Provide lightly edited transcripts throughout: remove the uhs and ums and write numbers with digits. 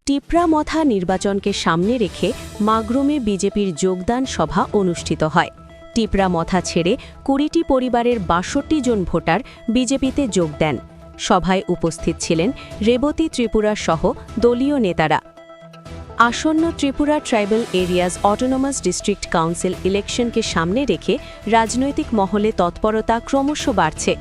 টিপরামথা নির্বাচনকে সামনে রেখে মাগরুমে বিজেপির যোগদান সভা অনুষ্ঠিত হয়। টিপরামথা ছেড়ে ২০টি পরিবারের ৬২ জন ভোটার বিজেপিতে যোগ দেন। সভায় উপস্থিত ছিলেন রেবতী ত্রিপুরা সহ দলীয় নেতারা। আসন্ন Tripura tribal areas autonomous district council ইলেকশনকে সামনে রেখে রাজনৈতিক মহলে তৎপরতা ক্রমশ বাড়ছে।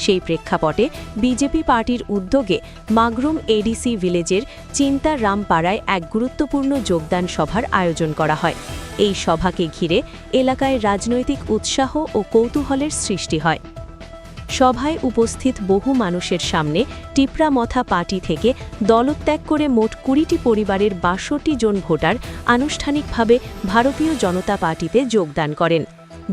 সেই প্রেক্ষাপটে বিজেপি পার্টির উদ্যোগে মাগরুম এডিসি ভিলেজের চিন্তা রামপাড়ায় এক গুরুত্বপূর্ণ যোগদান সভার আয়োজন করা হয়। এই সভাকে ঘিরে এলাকায় রাজনৈতিক উৎসাহ ও কৌতূহলের সৃষ্টি হয়। সভায় উপস্থিত বহু মানুষের সামনে টিপরামথা পার্টি থেকে দলত্যাগ করে মোট ২০টি পরিবারের ৬২ জন ভোটার আনুষ্ঠানিকভাবে ভারতীয় জনতা পার্টিতে যোগদান করেন।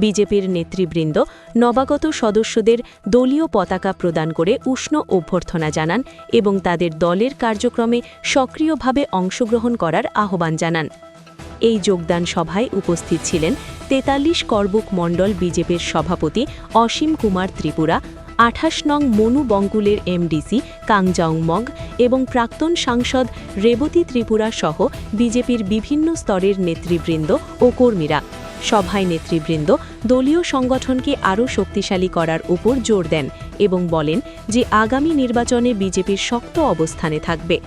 বিজেপির নেতৃবৃন্দ নবাগত সদস্যদের দলীয় পতাকা প্রদান করে উষ্ণ অভ্যর্থনা জানান এবং তাদের দলের কার্যক্রমে সক্রিয়ভাবে অংশগ্রহণ করার আহ্বান জানান। এই যোগদান সভায় উপস্থিত ছিলেন ৪৩ করবুক মণ্ডল বিজেপির সভাপতি অসীম কুমার ত্রিপুরা, ২৮ নং মনু বঙ্কুলের এমডিসি কাংজাং মগ এবং প্রাক্তন সাংসদ রেবতী ত্রিপুরা সহ বিজেপির বিভিন্ন স্তরের নেতৃবৃন্দ ও কর্মীরা। সভায় নেতৃবৃন্দ দলীয় সংগঠনকে আরও শক্তিশালী করার উপর জোর দেন এবং বলেন যে আগামী নির্বাচনে বিজেপির শক্ত অবস্থানে থাকবে।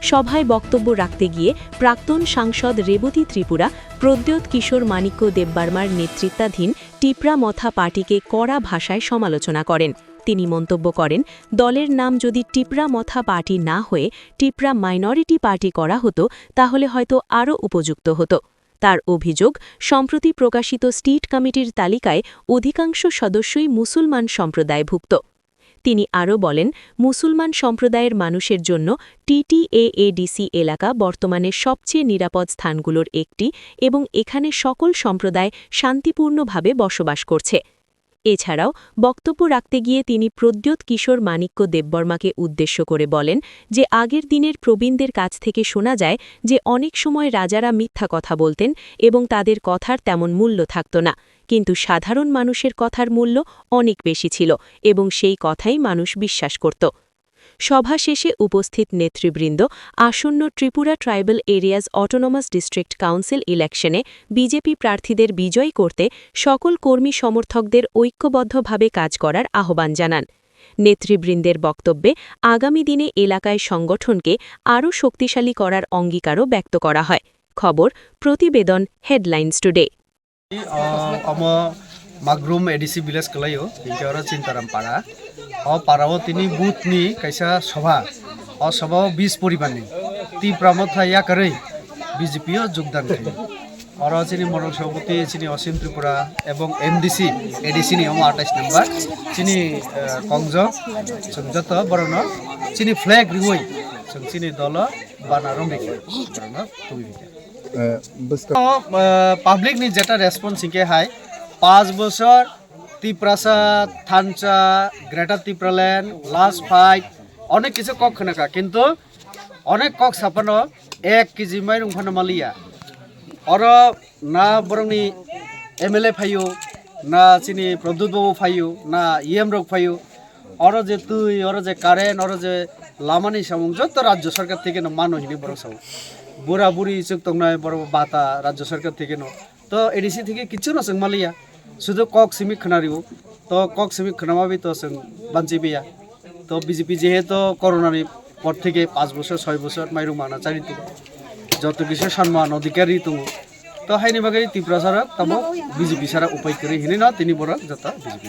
সভায় বক্তব্য রাখতে গিয়ে প্রাক্তন সাংসদ রেবতী ত্রিপুরা প্রদ্যোৎ কিশোর মাণিক্য দেববর্মার নেতৃত্বাধীন টিপরামথা পার্টিকে কড়া ভাষায় সমালোচনা করেন। তিনি মন্তব্য করেন, দলের নাম যদি টিপরামথা পার্টি না হয়ে টিপরা মাইনরিটি পার্টি করা হতো তাহলে হয়তো আরও উপযুক্ত হতো। তার অভিযোগ, সম্প্রতি প্রকাশিত স্টেট কমিটির তালিকায় অধিকাংশ সদস্যই মুসলমান সম্প্রদায়ভুক্ত। তিনি আরও বলেন, মুসলমান সম্প্রদায়ের মানুষের জন্য টিটিএএডিসি এলাকা বর্তমানে সবচেয়ে নিরাপদ স্থানগুলোর একটি এবং এখানে সকল সম্প্রদায় শান্তিপূর্ণভাবে বসবাস করছে। এছাড়াও বক্তব্য রাখতে গিয়ে তিনি প্রদ্যোৎ কিশোর মাণিক্য দেববর্মাকে উদ্দেশ্য করে বলেন যে আগের দিনের প্রবীণদের কাছ থেকে শোনা যায় যে অনেক সময় রাজারা মিথ্যা কথা বলতেন এবং তাদের কথার তেমন মূল্য থাকত না, কিন্তু সাধারণ মানুষের কথার মূল্য অনেক বেশি ছিল এবং সেই কথাই মানুষ বিশ্বাস করত। সভা শেষে উপস্থিত নেতৃবৃন্দ আসন্ন Tripura tribal areas autonomous district council ইলেকশনে বিজেপি প্রার্থীদের বিজয়ী করতে সকল কর্মী সমর্থকদের ঐক্যবদ্ধভাবে কাজ করার আহ্বান জানান। নেতৃবৃন্দের বক্তব্যে আগামী দিনে এলাকায় সংগঠনকে আরও শক্তিশালী করার অঙ্গীকারও ব্যক্ত করা হয়। খবর প্রতিবেদন হেডলাইন্স টুডে। मागरुम एडिसी विलेज कलायो हिंसावर चिंताराम पाड़ा और पाड़ाओ तिनी बूथ नि कैसा सभा और सभा 20 परिवारनि टिपरामथा या करे बीजेपी योगदान खायो और चिनी मंडल सभापति चिनी असीम त्रिपुरा एवं एमडीसी एडिसी नि 28 नम्बर चिनी कंजो संजत बरन चिनी फ्लैग रिवई चिनी दल बानारम देखि बरन पब्लिक नि जेटा रेस्पन्स के हाय 5 বছর ত্রিপুরা থানচা গ্রেটার ত্রিপুরাল্যান্ড লাস্ট ফাইট অনেক কিছু কক খানাকা কিন্তু অনেক কক সাপানো 1 কেজি মাইরং ফানা মালিয়া আর না বরংনি এমএলএ ফাইও না চিনি প্রদ্যোৎ বাবু ফাইও না ইএম রক ফাইও আর যে তুই আর যে কারেন্ট আর যে লামানি সামং যত রাজ্য সরকার থেকে মানো হিনি বড় সাউ বুড়া বুড়ি চুক তংনায় বড় বাতা রাজ্য সরকার থেকে তো এডিসি থেকে কিছু না সং মালিয়া শুধু কক সিমিক খানারিও তো কক সিমিক খানামাবি তো সং বাঞ্চিবিয়া তো বিজেপি যেহেতু করোনার পর থেকে 5 বছর 6 বছর মাইরু মানা চারিত যত কিছু সম্মান অধিকারী তুমি তো হাইনি বাগারি ত্রিপুরা সারা তব বিজেপি সারা উপায় করে হিনে না তিনি বড় যত বিজেপি